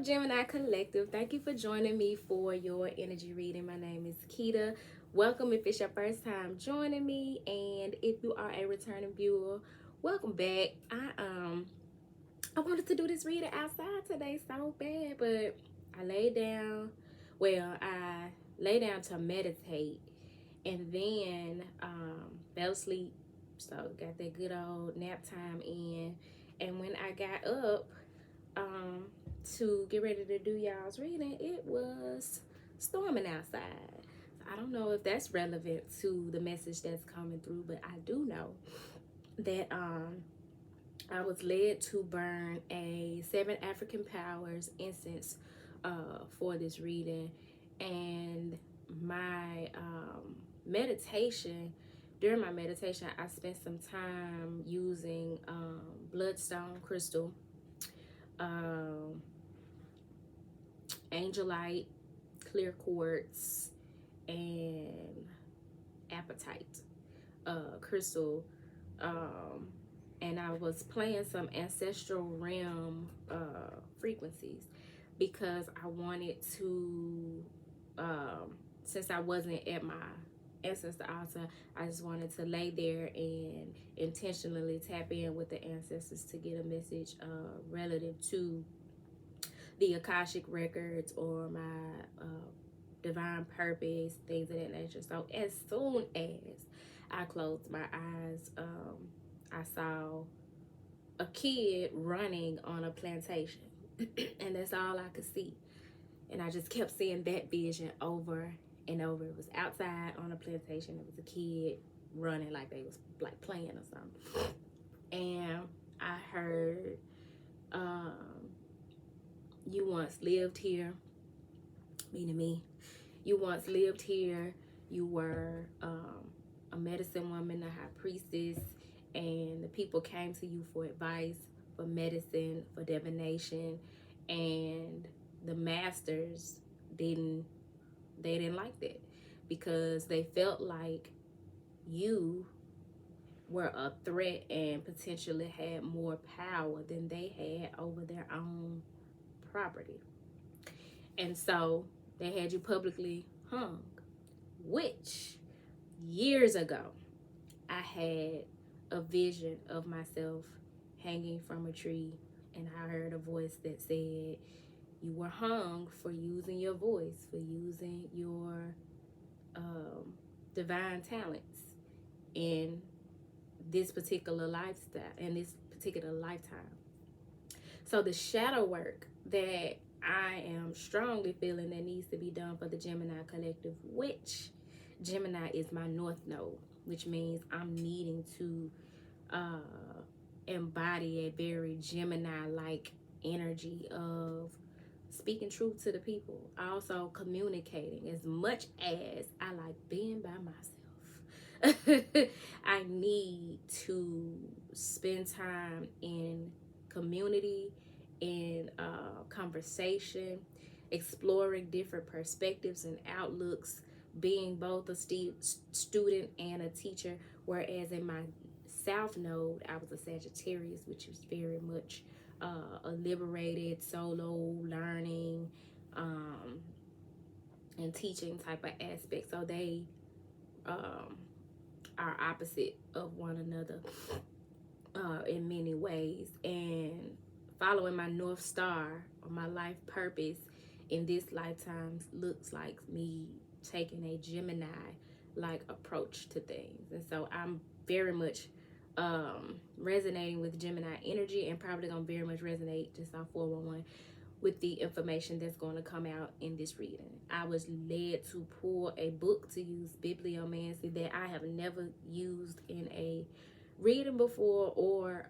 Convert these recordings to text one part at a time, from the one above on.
up, Gemini Collective? Thank you for joining me for your energy reading. My name is Keita. Welcome if it's your first time joining me, and if you are a returning viewer, welcome back. I wanted to do this reading outside today so bad, but I laid down. Well, I lay down to meditate, and then fell asleep. So got that good old nap time in, and when I got up to get ready to do y'all's reading, it was storming outside. I don't know if that's relevant to the message that's coming through, but I do know that I was led to burn a 7 African Powers incense for this reading, and my during my meditation, I spent some time using bloodstone crystal, angelite, clear quartz, and apatite crystal, and I was playing some ancestral realm frequencies because I wanted to, since I wasn't at my ancestor altar, I just wanted to lay there and intentionally tap in with the ancestors to get a message relative to the Akashic records or my divine purpose, things of that nature. So as soon as I closed my eyes, I saw a kid running on a plantation, and that's all I could see. And I just kept seeing that vision over and over. It was outside on a plantation. It was a kid running like they was like playing or something. And I heard, you once lived here, meaning me. You once lived here. You were a medicine woman, a high priestess, and the people came to you for advice, for medicine, for divination, and the masters didn't like that because they felt like you were a threat and potentially had more power than they had over their own property. And so they had you publicly hung, which years ago I had a vision of myself hanging from a tree, and I heard a voice that said, you were hung for using your voice, for using your divine talents in this particular lifestyle, in this particular lifetime. So the shadow work that I am strongly feeling that needs to be done for the Gemini Collective, which Gemini is my north node, which means I'm needing to embody a very Gemini-like energy of speaking truth to the people, also communicating. As much as I like being by myself, I need to spend time in community, in conversation, exploring different perspectives and outlooks, being both a student and a teacher. Whereas in my south node, I was a Sagittarius, which was very much a liberated, solo learning and teaching type of aspect. So they are opposite of one another in many ways. And following my North Star or my life purpose in this lifetime looks like me taking a Gemini-like approach to things. And so I'm very much resonating with Gemini energy, and probably gonna very much resonate just on 411 with the information that's going to come out in this reading. I was led to pull a book to use bibliomancy that I have never used in a reading before, or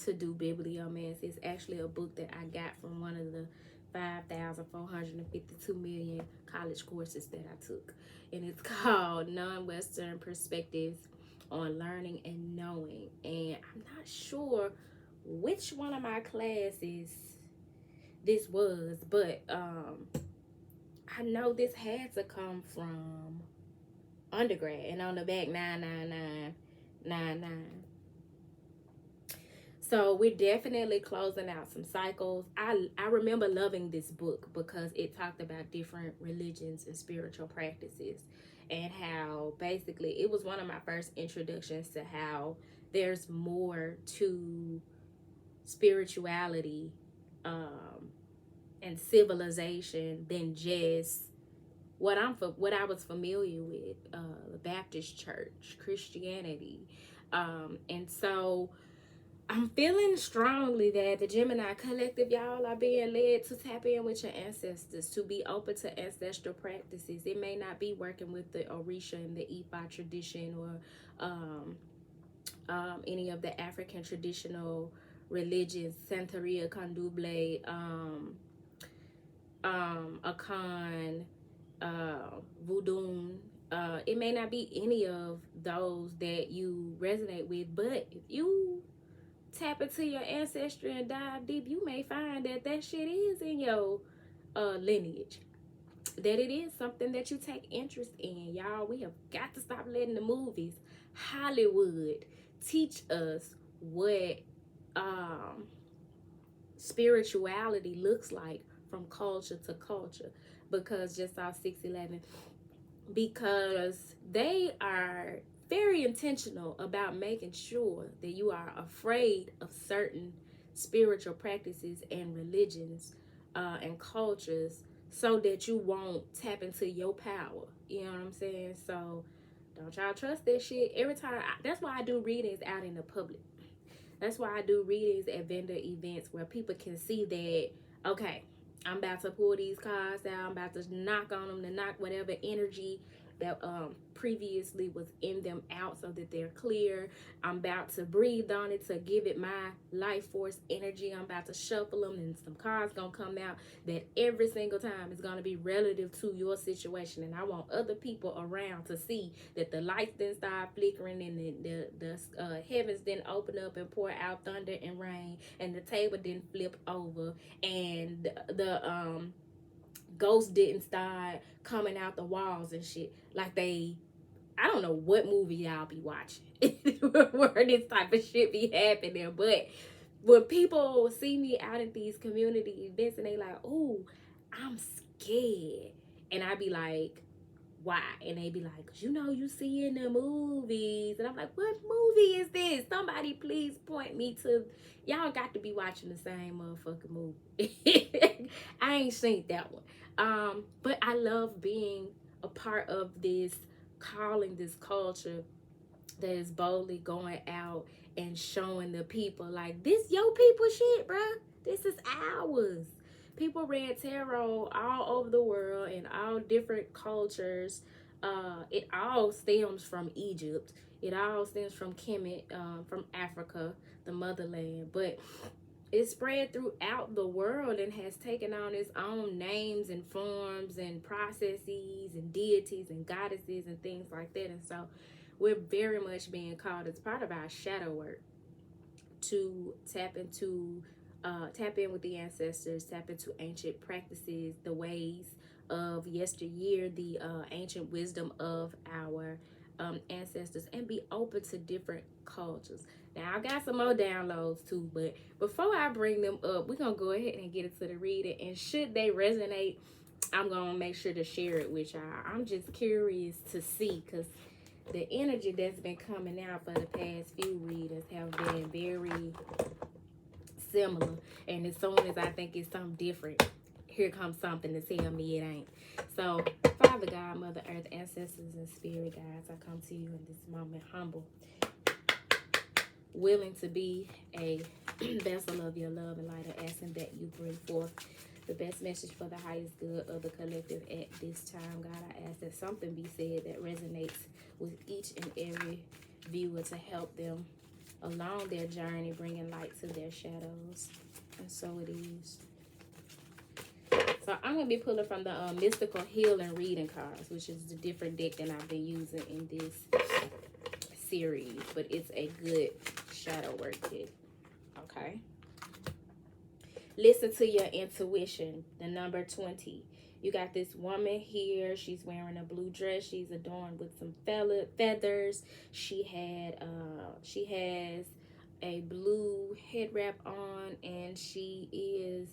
to do bibliomancy. It's actually a book that I got from one of the 5,452 million college courses that I took, and it's called Non-Western Perspectives on Learning and Knowing. And I'm not sure which one of my classes this was, but I know this had to come from undergrad, and on the back 99999. So we're definitely closing out some cycles. I remember loving this book because it talked about different religions and spiritual practices, and how basically it was one of my first introductions to how there's more to spirituality, and civilization than just what I was familiar with, the Baptist church, Christianity. And so I'm feeling strongly that the Gemini collective, y'all, are being led to tap in with your ancestors, to be open to ancestral practices. It may not be working with the Orisha and the Ifa tradition, or any of the African traditional religions, Santeria, Candomblé, Akan, Voodoo. It may not be any of those that you resonate with, but if you tap into your ancestry and dive deep, you may find that that shit is in your lineage. That it is something that you take interest in. Y'all, we have got to stop letting the movies, Hollywood, teach us what spirituality looks like from culture to culture. Because just saw 611, because they are very intentional about making sure that you are afraid of certain spiritual practices and religions, and cultures, so that you won't tap into your power. You know what I'm saying? So don't y'all trust that shit. Every time, that's why I do readings out in the public. That's why I do readings at vendor events, where people can see that, okay, I'm about to pull these cards out. I'm about to knock on them, to knock whatever energy that previously was in them out, so that they're clear. I'm about to breathe on it to give it my life force energy. I'm about to shuffle them, and some cards gonna come out that every single time is gonna be relative to your situation. And I want other people around to see that the lights didn't start flickering, and the heavens didn't open up and pour out thunder and rain, and the table didn't flip over, and the ghosts didn't start coming out the walls and shit. Like I don't know what movie y'all be watching where this type of shit be happening, but when people see me out at these community events and they like, "Ooh, I'm scared," and I be like, "Why?" And they be like, "'Cause you see in the movies." And I'm like, "What movie is this? Somebody please point me to." Y'all got to be watching the same motherfucking movie. I ain't seen that one. But I love being a part of this calling, this culture that is boldly going out and showing the people, like, this your people shit, bruh. This is ours. People read tarot all over the world in all different cultures. It all stems from Egypt. It all stems from Kemet, from Africa, the motherland. But it's spread throughout the world and has taken on its own names and forms and processes and deities and goddesses and things like that. And so we're very much being called, as part of our shadow work, to tap in with the ancestors, tap into ancient practices, the ways of yesteryear, the ancient wisdom of our ancestors, and be open to different cultures. Now, I got some more downloads too, but before I bring them up, we're going to go ahead and get into the reading. And should they resonate, I'm going to make sure to share it with y'all. I'm just curious to see, because the energy that's been coming out for the past few readers have been very similar. And as soon as I think it's something different, here comes something to tell me it ain't. So, Father God, Mother Earth, ancestors, and spirit guides, I come to you in this moment humble, willing to be a vessel of your love and light, and asking that you bring forth the best message for the highest good of the collective at this time. God, I ask that something be said that resonates with each and every viewer to help them along their journey, bringing light to their shadows. And so it is. So I'm going to be pulling from the Mystical Healing Reading Cards, which is the different deck that I've been using in this series. But it's a good shadow work deck. Okay. Listen to your intuition. The number 20. You got this woman here. She's wearing a blue dress. She's adorned with some feathers. She has a blue head wrap on, and she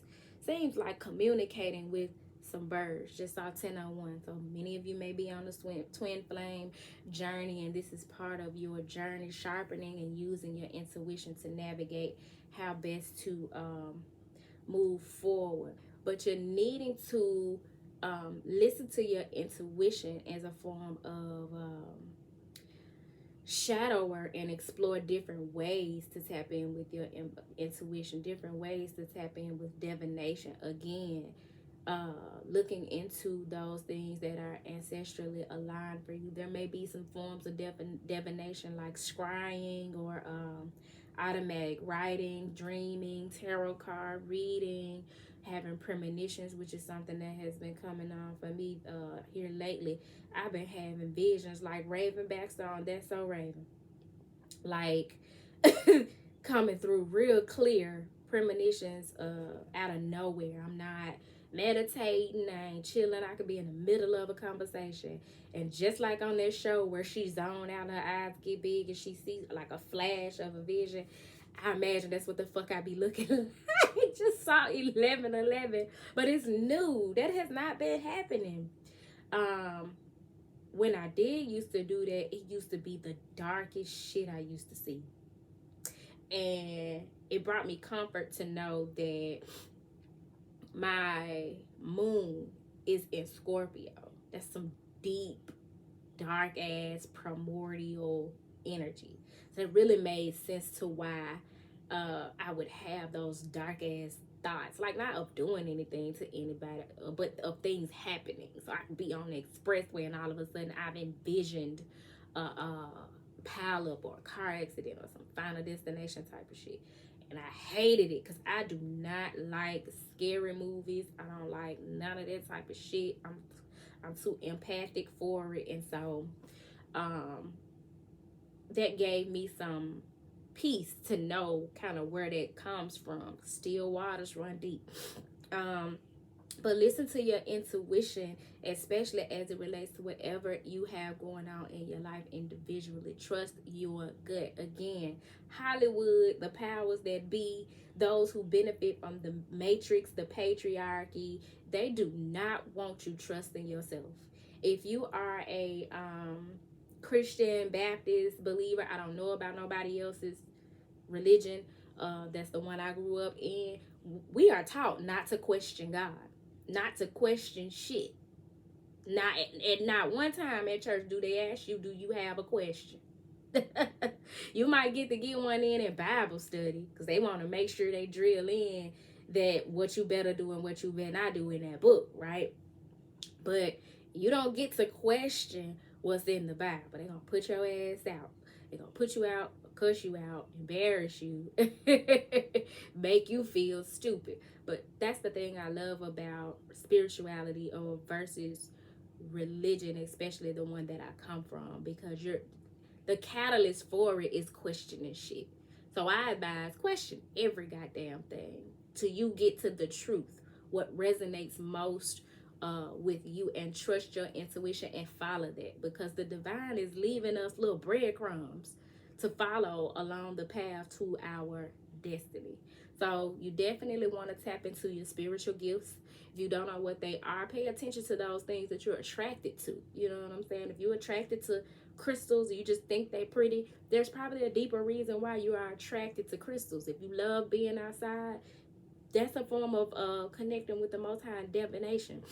seems like communicating with some birds. Just saw 1001. So many of you may be on the twin flame journey, and this is part of your journey, sharpening and using your intuition to navigate how best to move forward. But you're needing to listen to your intuition as a form of shadow work, and explore different ways to tap in with your intuition, different ways to tap in with divination. Again, looking into those things that are ancestrally aligned for you. There may be some forms of divination like scrying or automatic writing, dreaming, tarot card reading, having premonitions, which is something that has been coming on for me here lately. I've been having visions like Raven Baxter on That's So Raven, like coming through real clear premonitions out of nowhere. I'm not meditating, I ain't chilling. I could be in the middle of a conversation, and just like on that show where she zoned out, her eyes get big and she sees like a flash of a vision, I imagine that's what the fuck I be looking like. I just saw 11:11, but it's new. That has not been happening. When I did used to do that, it used to be the darkest shit I used to see, and it brought me comfort to know that my moon is in Scorpio. That's some deep, dark ass primordial energy. So it really made sense to why I would have those dark ass thoughts, like not of doing anything to anybody, but of things happening. So I could be on the expressway and all of a sudden I've envisioned a pile up or a car accident or some final destination type of shit. And I hated it because I do not like scary movies. I don't like none of that type of shit. I'm too empathic for it. And so that gave me some peace to know kind of where that comes from. Still waters run deep. But listen to your intuition, especially as it relates to whatever you have going on in your life individually. Trust your gut. Again, Hollywood, the powers that be, those who benefit from the matrix, the patriarchy, they do not want you trusting yourself. If you are a Christian, Baptist believer, I don't know about nobody else's religion. That's the one I grew up in. We are taught not to question God, not to question shit. Not one time at church do they ask you, do you have a question? You might get to get one in Bible study because they want to make sure they drill in that what you better do and what you better not do in that book, right? But you don't get to question what's in the Bible. They're going to put your ass out. They're going to put you out, cuss you out, embarrass you, make you feel stupid. But that's the thing I love about spirituality or versus religion, especially the one that I come from, because the catalyst for it is questioning shit. So I advise question every goddamn thing till you get to the truth, what resonates most with you, and trust your intuition and follow that, because the divine is leaving us little breadcrumbs to follow along the path to our destiny. So you definitely want to tap into your spiritual gifts. If you don't know what they are, pay attention to those things that you're attracted to. You know what I'm saying? If you're attracted to crystals, you just think they're pretty, there's probably a deeper reason why you are attracted to crystals. If you love being outside, that's a form of connecting with the Most High and divination.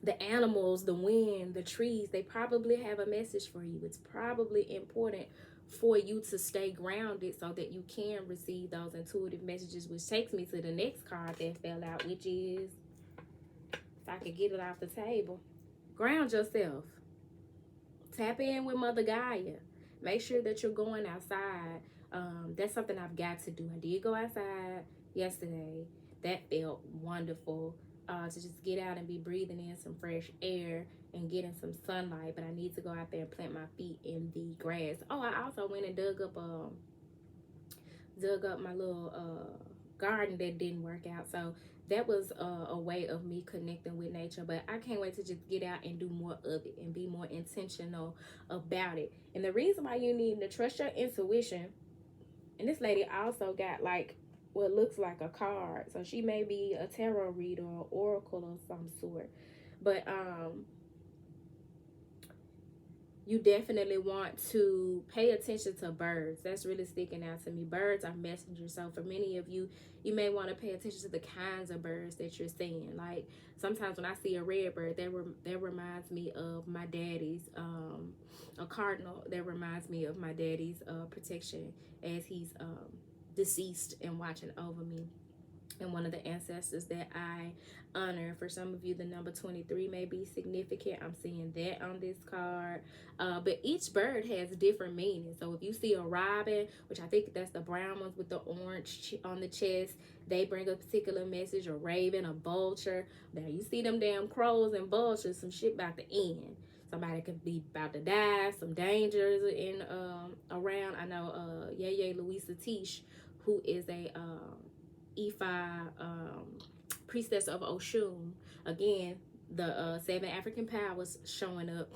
The animals, the wind, the trees, they probably have a message for you. It's probably important for you to stay grounded so that you can receive those intuitive messages, which takes me to the next card that fell out, which is, if I could get it off the table, ground yourself. Tap in with Mother Gaia. Make sure that you're going outside. That's something I've got to do. I did go outside yesterday. That felt wonderful. To just get out and be breathing in some fresh air and getting some sunlight. But I need to go out there and plant my feet in the grass. Oh, I also went and dug up my little garden that didn't work out. So that was a way of me connecting with nature. But I can't wait to just get out and do more of it and be more intentional about it. And the reason why you need to trust your intuition And this lady also got like what looks like a card. So she may be a tarot reader or oracle of some sort. But you definitely want to pay attention to birds. That's really sticking out to me. Birds are messengers. So for many of you, you may want to pay attention to the kinds of birds that you're seeing. Like sometimes when I see a red bird, that reminds me of my daddy's a cardinal. That reminds me of my daddy's protection as he's deceased and watching over me. And one of the ancestors that I honor. For some of you, the number 23 may be significant. I'm seeing that on this card. But each bird has different meanings. So if you see a robin, which I think that's the brown ones with the orange on the chest, they bring a particular message. A raven, a vulture. Now you see them damn crows and vultures, some shit about to end. Somebody could be about to die. Some dangers in around. I know Yeye Louisa Tish, who is a Ifa priestess of Oshun. Again, the 7 African powers showing up.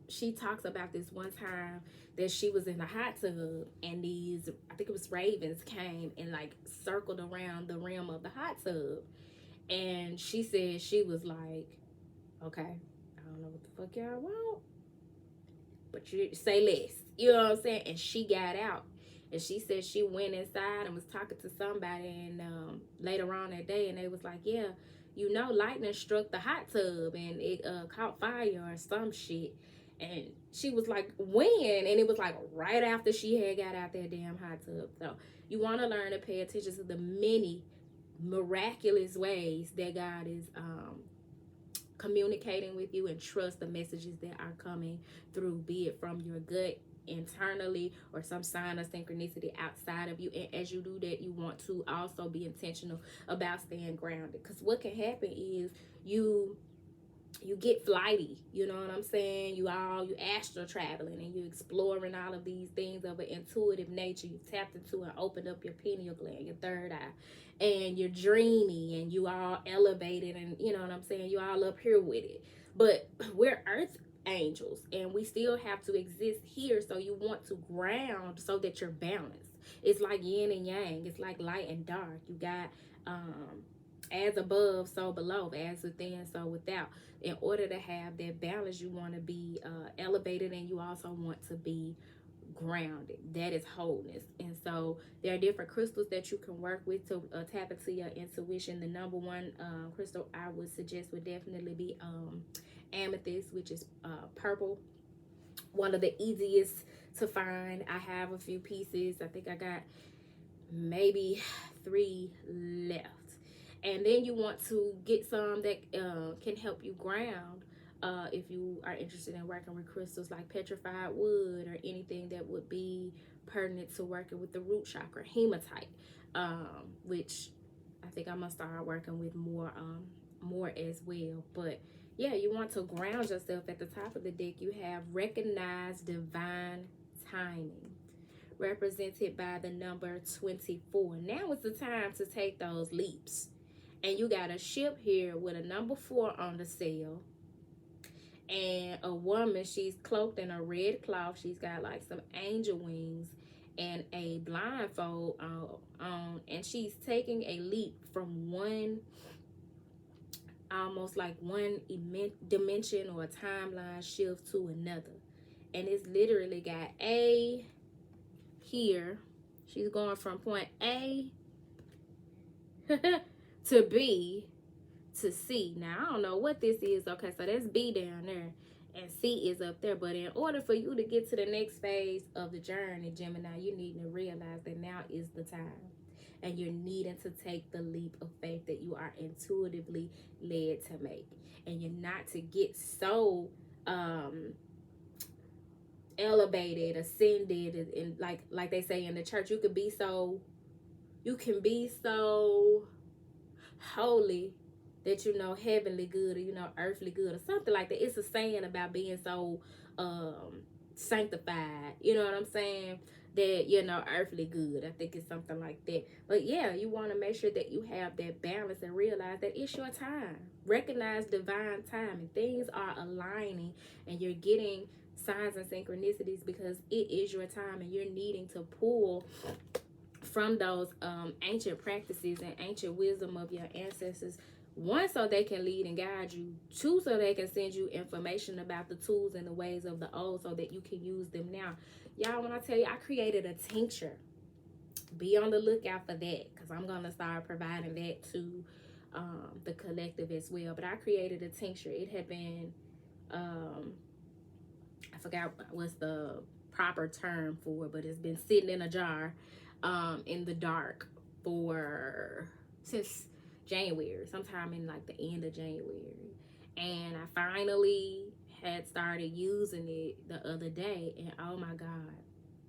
She talks about this one time that she was in a hot tub and these, I think it was ravens, came and like circled around the rim of the hot tub. And she said she was like, okay, I don't know what the fuck y'all want, but you say less. You know what I'm saying? And she got out. And she said she went inside and was talking to somebody, and later on that day, and they was like, yeah, you know, lightning struck the hot tub and it caught fire or some shit. And she was like, when? And it was like right after she had got out that damn hot tub. So you want to learn to pay attention to the many miraculous ways that God is communicating with you, and trust the messages that are coming through, be it from your gut internally or some sign of synchronicity outside of you. And as you do that, you want to also be intentional about staying grounded, because what can happen is you get flighty, you know what I'm saying? You astral traveling and you exploring all of these things of an intuitive nature. You tapped into and opened up your pineal gland, your third eye, and you're dreamy and you all elevated, and you know what I'm saying, you all up here with it. But we're earth angels and we still have to exist here, so you want to ground so that you're balanced. It's like yin and yang. It's like light and dark. You got as above, so below, as within, so without. In order to have that balance, you want to be elevated, and you also want to be grounded. That is wholeness. And so there are different crystals that you can work with to tap into your intuition. The number one crystal I would suggest would definitely be amethyst, which is purple. One of the easiest to find. I have a few pieces. I think I got maybe 3 left. And then you want to get some that can help you ground. If you are interested in working with crystals like petrified wood or anything that would be pertinent to working with the root chakra, hematite, which I think I'm gonna start working with more as well. But yeah, you want to ground yourself. At the top of the deck, you have recognize divine timing, represented by the number 24. Now is the time to take those leaps. And you got a ship here with a number 4 on the sail. And a woman, she's cloaked in a red cloth. She's got like some angel wings and a blindfold on. And she's taking a leap from one, almost like one dimension or a timeline shift to another. And it's literally got A here. She's going from point A to B to C. Now, I don't know what this is. Okay, so that's B down there and C is up there. But in order for you to get to the next phase of the journey, Gemini, you need to realize that now is the time. And you're needing to take the leap of faith that you are intuitively led to make. And you're not to get so elevated, ascended, and like they say in the church, you can be so holy that you know heavenly good, or you know earthly good, or something like that. It's a saying about being so sanctified, you know what I'm saying, that you know earthly good. I think it's something like that. But yeah, you want to make sure that you have that balance and realize that it's your time. Recognize divine time, and things are aligning and you're getting signs and synchronicities, because it is your time and you're needing to pull from those ancient practices and ancient wisdom of your ancestors. One, so they can lead and guide you. Two, so they can send you information about the tools and the ways of the old so that you can use them now. Y'all, when I tell you I created a tincture, be on the lookout for that, because I'm going to start providing that to the collective as well. But I created a tincture. It had been, I forgot what's the proper term for it, but it's been sitting in a jar in the dark since January, sometime in like the end of January. And I finally had started using it the other day, and oh my God,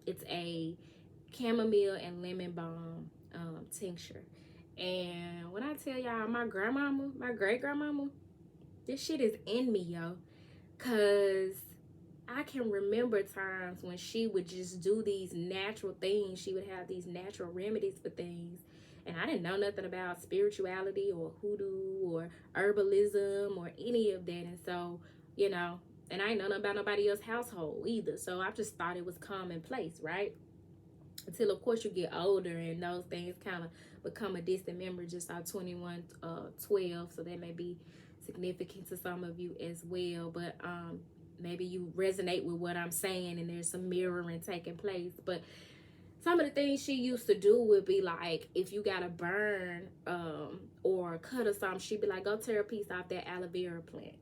it's a chamomile and lemon balm tincture. And when I tell y'all, my grandmama, my great grandmama, this shit is in me, yo, cause I can remember times when she would just do these natural things. She would have these natural remedies for things, and I didn't know nothing about spirituality or hoodoo or herbalism or any of that. And so, you know, and I didn't know nothing about nobody else's household either, so I just thought it was commonplace, right? Until, of course, you get older and those things kind of become a distant memory. Just our 21-12, so that may be significant to some of you as well. But maybe you resonate with what I'm saying and there's some mirroring taking place. But some of the things she used to do would be like, if you got a burn or cut or something, she'd be like, go tear a piece off that aloe vera plant.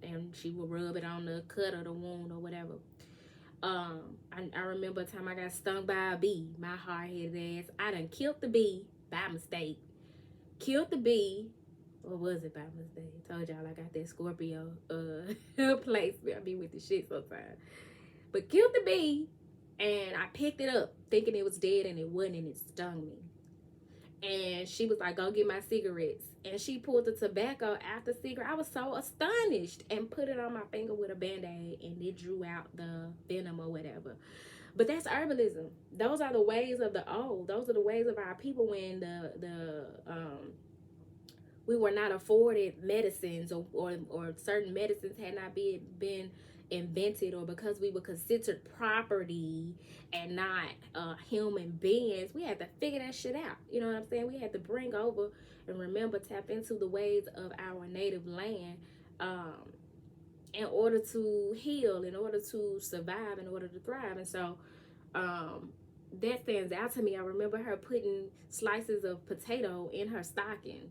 And she would rub it on the cut or the wound or whatever. I remember a time I got stung by a bee. My hard-headed ass, I done killed the bee by mistake. Killed the bee. Or was it by mistake? Told y'all I got that Scorpio place. I be with the shit sometimes. But killed the bee, and I picked it up thinking it was dead, and it wasn't, and it stung me. And she was like, go get my cigarettes. And she pulled the tobacco out the cigarette. I was so astonished, and put it on my finger with a Band-Aid, and it drew out the venom or whatever. But that's herbalism. Those are the ways of the old. Those are the ways of our people when we were not afforded medicines, or certain medicines had not been invented, or because we were considered property and not human beings, we had to figure that shit out. You know what I'm saying? We had to bring over and remember, tap into the ways of our native land in order to heal, in order to survive, in order to thrive. And so that stands out to me. I remember her putting slices of potato in her stocking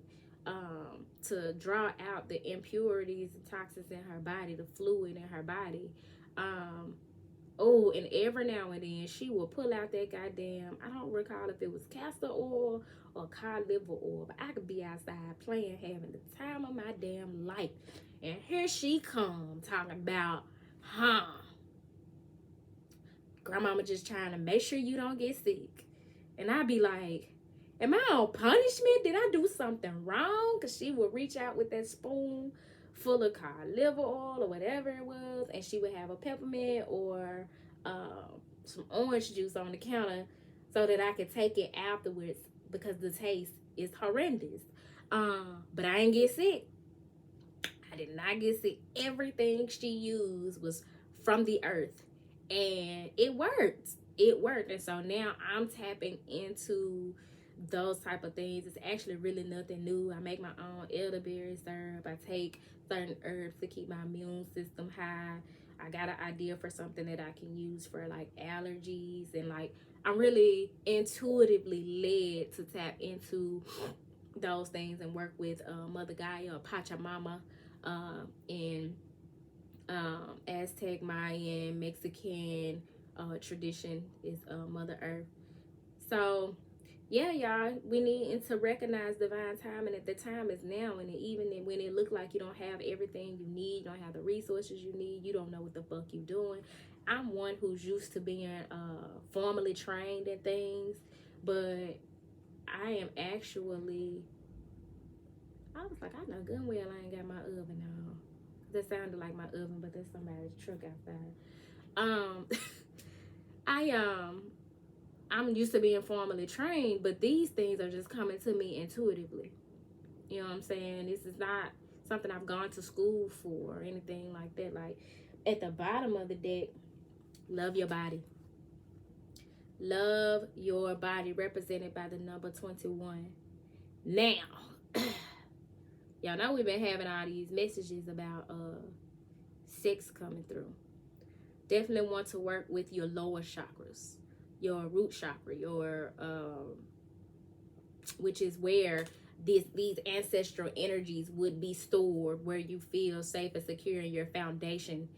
to draw out the impurities and toxins in her body, the fluid in her body. And every now and then she will pull out that goddamn, I don't recall if it was castor oil or cod liver oil, but I could be outside playing, having the time of my damn life, and here she come talking about, grandmama just trying to make sure you don't get sick. And I'd be like, am I on punishment? Did I do something wrong? Because she would reach out with that spoon full of cod liver oil or whatever it was, and she would have a peppermint or some orange juice on the counter so that I could take it afterwards, because the taste is horrendous. But I didn't get sick. I did not get sick. Everything she used was from the earth, and it worked. It worked. And so now I'm tapping into those type of things. It's actually really nothing new. I make my own elderberry syrup. I take certain herbs to keep my immune system high. I got an idea for something that I can use for like allergies, and like I'm really intuitively led to tap into those things and work with Mother Gaia or Pachamama in Aztec, Mayan, Mexican tradition is Mother Earth. So yeah, y'all, we need to recognize divine timing, at the time is now. And even when it look like you don't have everything you need, you don't have the resources you need, you don't know what the fuck you doing. I'm one who's used to being formally trained in things, but I am actually, I was like, I know good and well I ain't got my oven on. That sounded like my oven, but there's somebody's truck outside. I'm used to being formally trained, but these things are just coming to me intuitively. You know what I'm saying? This is not something I've gone to school for or anything like that. Like, At the bottom of the deck, love your body. Love your body, represented by the number 21. Now, y'all know we've been having all these messages about sex coming through. Definitely want to work with your lower chakras, your root chakra, your which is where these ancestral energies would be stored, where you feel safe and secure in your foundation.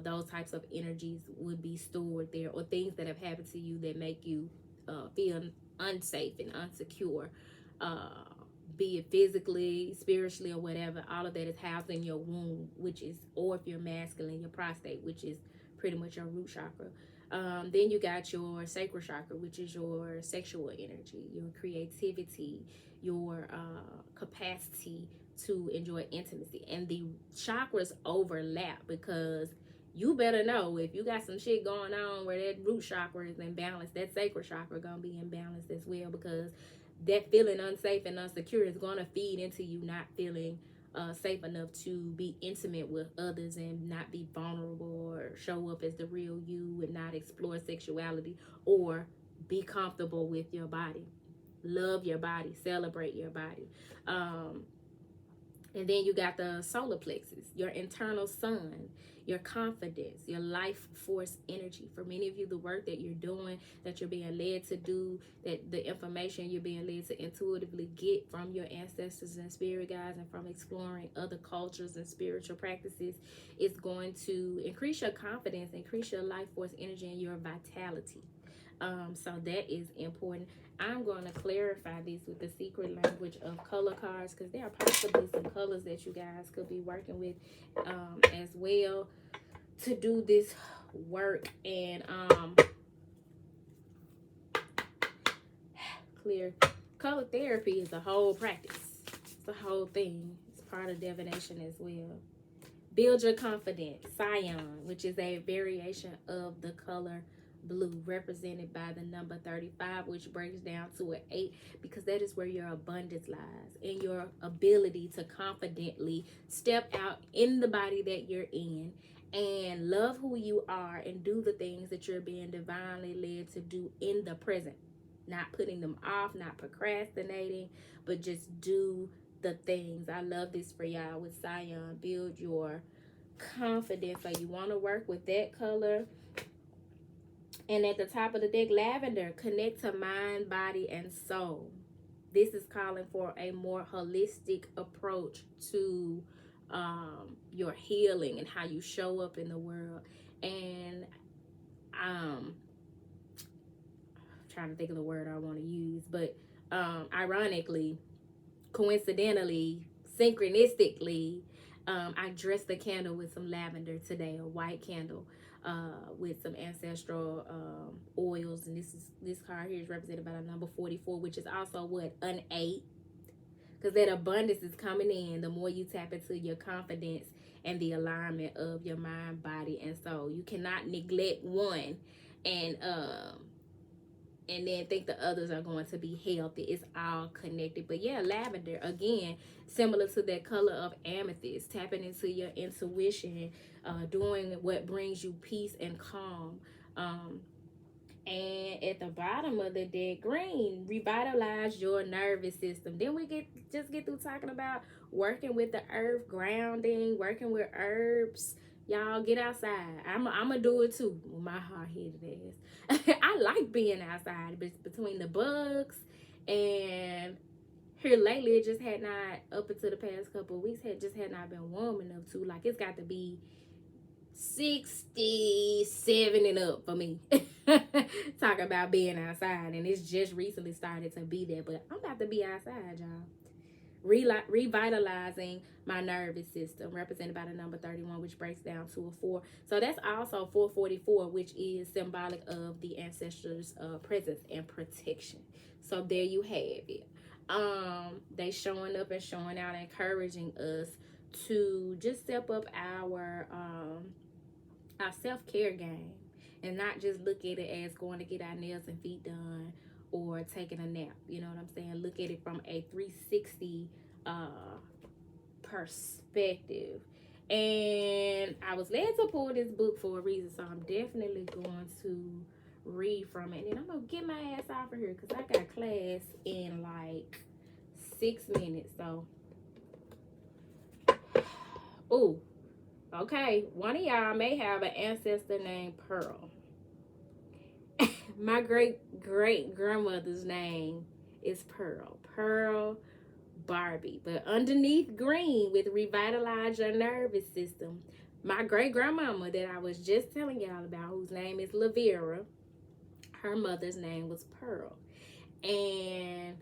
Those types of energies would be stored there, or things that have happened to you that make you feel unsafe and unsecure, be it physically, spiritually, or whatever. All of that is housed in your womb, which is, or if you're masculine, your prostate, which is pretty much your root chakra. Then you got your sacral chakra, which is your sexual energy, your creativity, your capacity to enjoy intimacy. And the chakras overlap, because you better know if you got some shit going on where that root chakra is imbalanced, that sacral chakra gonna be imbalanced as well, because that feeling unsafe and unsecure is gonna feed into you not feeling safe enough to be intimate with others and not be vulnerable or show up as the real you and not explore sexuality or be comfortable with your body. Love your body, celebrate your body. And then you got the solar plexus, your internal sun, your confidence, your life force energy. For many of you, the work that you're doing, that you're being led to do, that the information you're being led to intuitively get from your ancestors and spirit guides, and from exploring other cultures and spiritual practices, is going to increase your confidence, increase your life force energy, and your vitality. So that is important. I'm going to clarify this with the secret language of color cards, because there are possibly some colors that you guys could be working with as well to do this work. And clear color therapy is a whole practice. It's a whole thing. It's part of divination as well. Build your confidence, cyan, which is a variation of the color blue, represented by the number 35, which breaks down to an 8, because that is where your abundance lies, and your ability to confidently step out in the body that you're in and love who you are and do the things that you're being divinely led to do in the present. Not putting them off, not procrastinating, but just do the things. I love this for y'all with cyan. Build your confidence. So you want to work with that color. And at the top of the deck, lavender, connect to mind, body, and soul. This is calling for a more holistic approach to your healing and how you show up in the world. And I'm trying to think of the word I want to use, but ironically, coincidentally, synchronistically, I dressed the candle with some lavender today, a white candle with some ancestral oils. And this card here is represented by the number 44, which is also what, an 8, because that abundance is coming in the more you tap into your confidence and the alignment of your mind, body, and soul. You cannot neglect one and then think the others are going to be healthy. It's all connected. But yeah, lavender, again, similar to that color of amethyst, tapping into your intuition, doing what brings you peace and calm. And at the bottom of the deck, green, revitalize your nervous system. Then we get through talking about working with the earth, grounding, working with herbs. Y'all get outside. I'm gonna do it too with my hard-headed ass. I like being outside, but between the bugs and here lately, it just had not, up until the past couple of weeks, had not been warm enough to, like, it's got to be 67 and up for me. Talking about being outside, and it's just recently started to be there, but I'm about to be outside, y'all. Revitalizing my nervous system, represented by the number 31, which breaks down to a 4. So that's also 444, which is symbolic of the ancestors' presence and protection. So there you have it. They showing up and showing out, encouraging us to just step up our self-care game, and not just look at it as going to get our nails and feet done or taking a nap. You know what I'm saying? Look at it from a 360 perspective. And I was led to pull this book for a reason, so I'm definitely going to read from it. And then I'm going to get my ass off of here because I got class in like 6 minutes. So, ooh, okay. One of y'all may have an ancestor named Pearl. My great-great-grandmother's name is Pearl. Pearl Barbie. But underneath green with revitalize your nervous system, my great-grandmama that I was just telling y'all about, whose name is Lavera, her mother's name was Pearl. And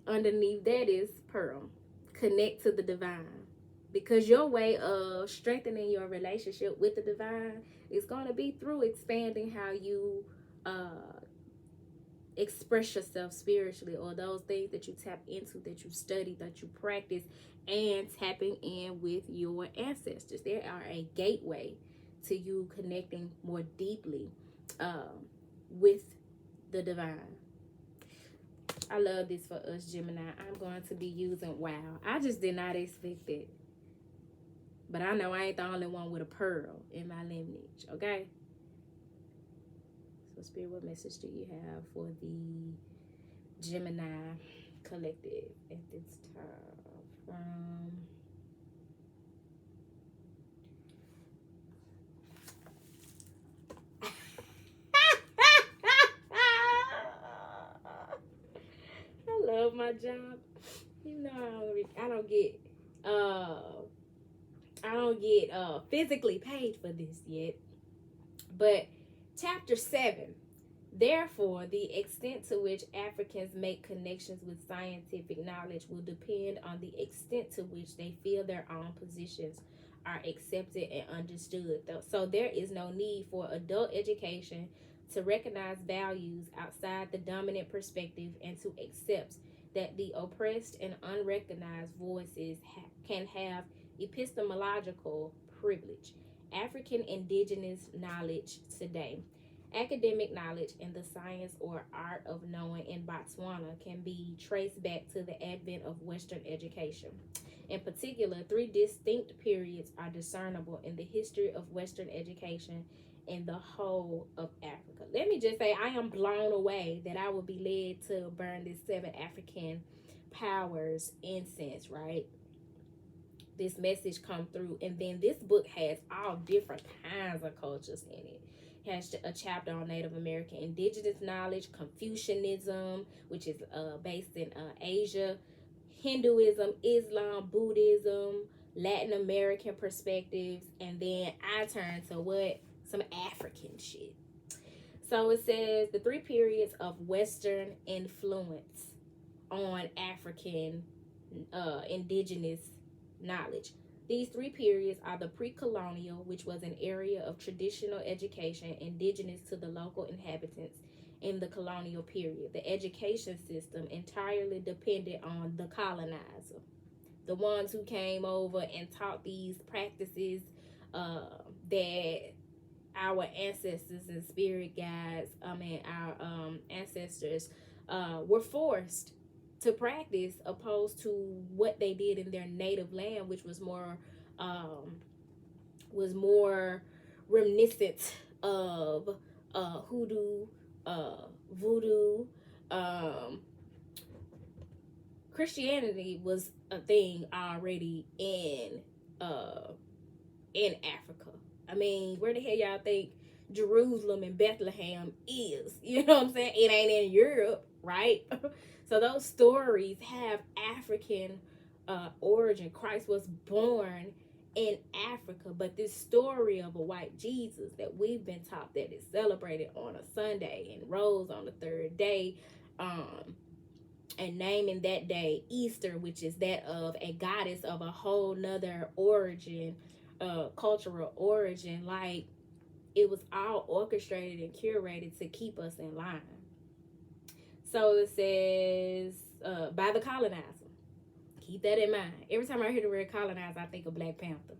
underneath that is Pearl. Connect to the divine. Because your way of strengthening your relationship with the divine is going to be through expanding how you express yourself spiritually, or those things that you tap into, that you study, that you practice, and tapping in with your ancestors. They are a gateway to you connecting more deeply with the divine. I love this for us, Gemini. I'm going to be using wow. I just did not expect it. But I know I ain't the only one with a pearl in my lineage, okay? So, Spirit, what message do you have for the Gemini collective at this time? I love my job. You know, I don't get physically paid for this yet. But chapter 7. Therefore, the extent to which Africans make connections with scientific knowledge will depend on the extent to which they feel their own positions are accepted and understood. So there is no need for adult education to recognize values outside the dominant perspective and to accept that the oppressed and unrecognized voices can have epistemological privilege. African indigenous knowledge today. Academic knowledge in the science or art of knowing in Botswana can be traced back to the advent of Western education. In particular, 3 distinct periods are discernible in the history of Western education in the whole of Africa. Let me just say, I am blown away that I would be led to burn this 7 African powers incense, right? This message come through, and then this book has all different kinds of cultures in it. It has a chapter on Native American indigenous knowledge, Confucianism, which is based in Asia, Hinduism, Islam, Buddhism, Latin American perspectives, and then I turn to what? Some African shit. So it says the 3 periods of Western influence on African indigenous knowledge. These 3 periods are the pre-colonial, which was an area of traditional education indigenous to the local inhabitants in the colonial period. The education system entirely depended on the colonizer, the ones who came over and taught these practices that our ancestors and spirit guides, our ancestors were forced to practice, opposed to what they did in their native land, which was more reminiscent of hoodoo, voodoo. Christianity was a thing already in Africa. I mean, where the hell y'all think Jerusalem and Bethlehem is? You know what I'm saying? It ain't in Europe, right? So those stories have African origin. Christ was born in Africa, but this story of a white Jesus that we've been taught that is celebrated on a Sunday and rose on the 3rd day, and naming that day Easter, which is that of a goddess of a whole nother origin, cultural origin. Like, it was all orchestrated and curated to keep us in line. So it says by the colonizer. Keep that in mind. Every time I hear the word colonizer, I think of Black Panther.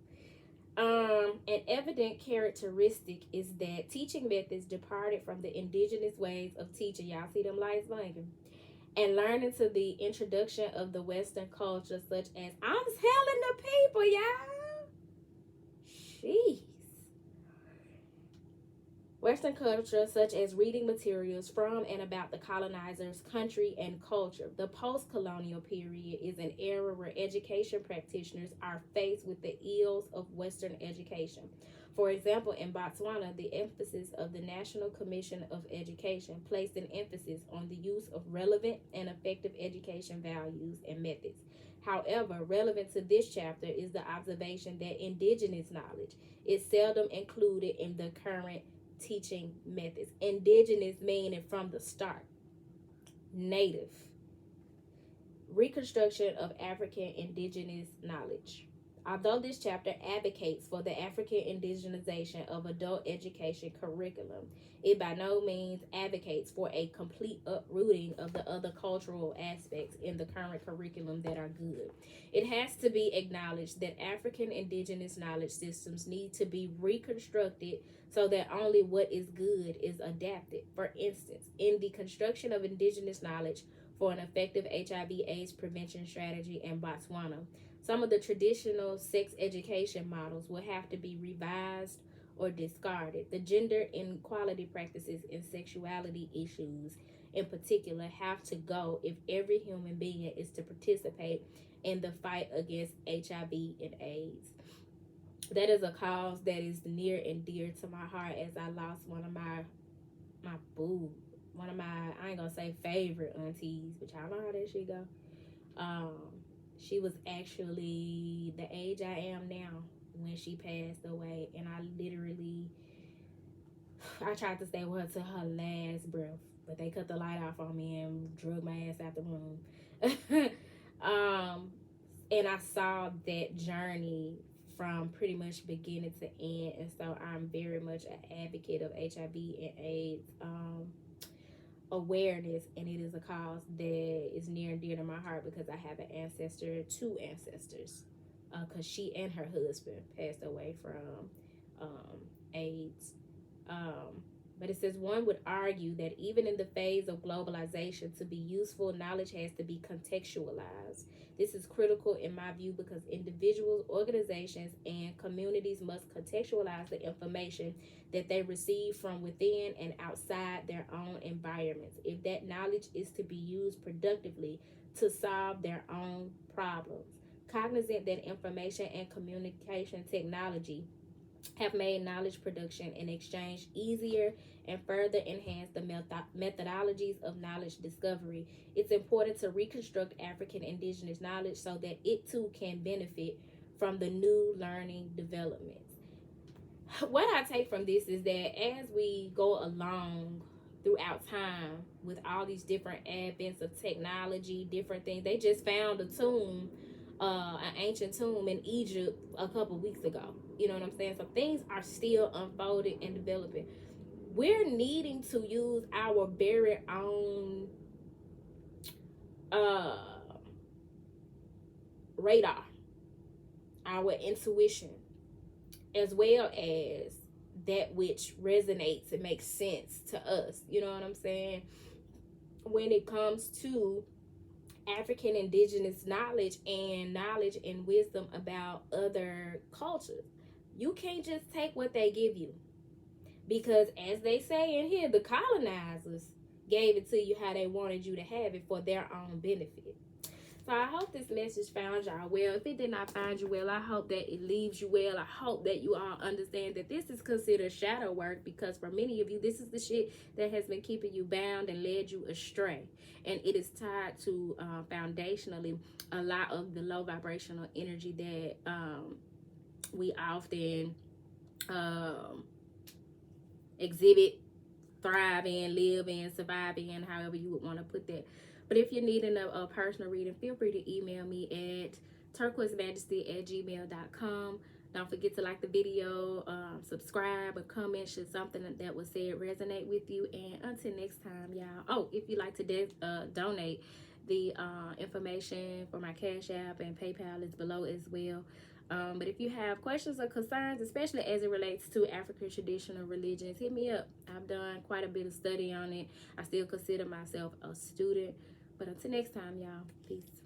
An evident characteristic is that teaching methods departed from the indigenous ways of teaching. Y'all see them lights blinking? And learning to the introduction of the Western culture, such as I'm telling the people, y'all. Jeez. Western culture, such as reading materials from and about the colonizers' country and culture. The post-colonial period is an era where education practitioners are faced with the ills of Western education. For example, in Botswana, the emphasis of the National Commission of Education placed an emphasis on the use of relevant and effective education values and methods. However, relevant to this chapter is the observation that indigenous knowledge is seldom included in the current teaching methods. Indigenous meaning from the start. Native. Reconstruction of African indigenous knowledge. Although this chapter advocates for the African indigenization of adult education curriculum, it by no means advocates for a complete uprooting of the other cultural aspects in the current curriculum that are good. It has to be acknowledged that African indigenous knowledge systems need to be reconstructed so that only what is good is adapted. For instance, in the construction of indigenous knowledge for an effective HIV/AIDS prevention strategy in Botswana, some of the traditional sex education models will have to be revised or discarded. The gender inequality practices and sexuality issues in particular have to go if every human being is to participate in the fight against HIV and AIDS. That is a cause that is near and dear to my heart, as I lost one of my I ain't gonna say favorite aunties, but y'all know how that shit go. She was actually the age I am now when she passed away, and I tried to stay with her to her last breath, but they cut the light off on me and drug my ass out the room. And I saw that journey from pretty much beginning to end, and so I'm very much an advocate of HIV and AIDS awareness, and it is a cause that is near and dear to my heart because I have two ancestors, because she and her husband passed away from AIDS. But it says one would argue that even in the phase of globalization, to be useful, knowledge has to be contextualized. This is critical in my view because individuals, organizations, and communities must contextualize the information that they receive from within and outside their own environments. If that knowledge is to be used productively to solve their own problems. Cognizant that information and communication technology have made knowledge production and exchange easier and further enhance the methodologies of knowledge discovery, it's important to reconstruct African indigenous knowledge so that it too can benefit from the new learning developments. What I take from this is that as we go along throughout time with all these different advents of technology, different things, they just found a tomb, an ancient tomb in Egypt a couple weeks ago. You know what I'm saying? So things are still unfolding and developing. We're needing to use our very own radar, our intuition, as well as that which resonates and makes sense to us. You know what I'm saying? When it comes to African indigenous knowledge and wisdom about other cultures, you can't just take what they give you, because as they say in here, the colonizers gave it to you how they wanted you to have it for their own benefit. So I hope this message found y'all well. If it did not find you well, I hope that it leaves you well. I hope that you all understand that this is considered shadow work, because for many of you, this is the shit that has been keeping you bound and led you astray. And it is tied to foundationally a lot of the low vibrational energy that we often exhibit, thrive in, live in, survive in, however you would want to put that. But if you're needing a personal reading, feel free to email me at turquoisemajesty@gmail.com. Don't forget to like the video, subscribe, or comment should something that was said resonate with you. And until next time, y'all. Oh, if you'd like to donate, the information for my Cash App and PayPal is below as well. But if you have questions or concerns, especially as it relates to African traditional religions, hit me up. I've done quite a bit of study on it. I still consider myself a student. But until next time, y'all, peace.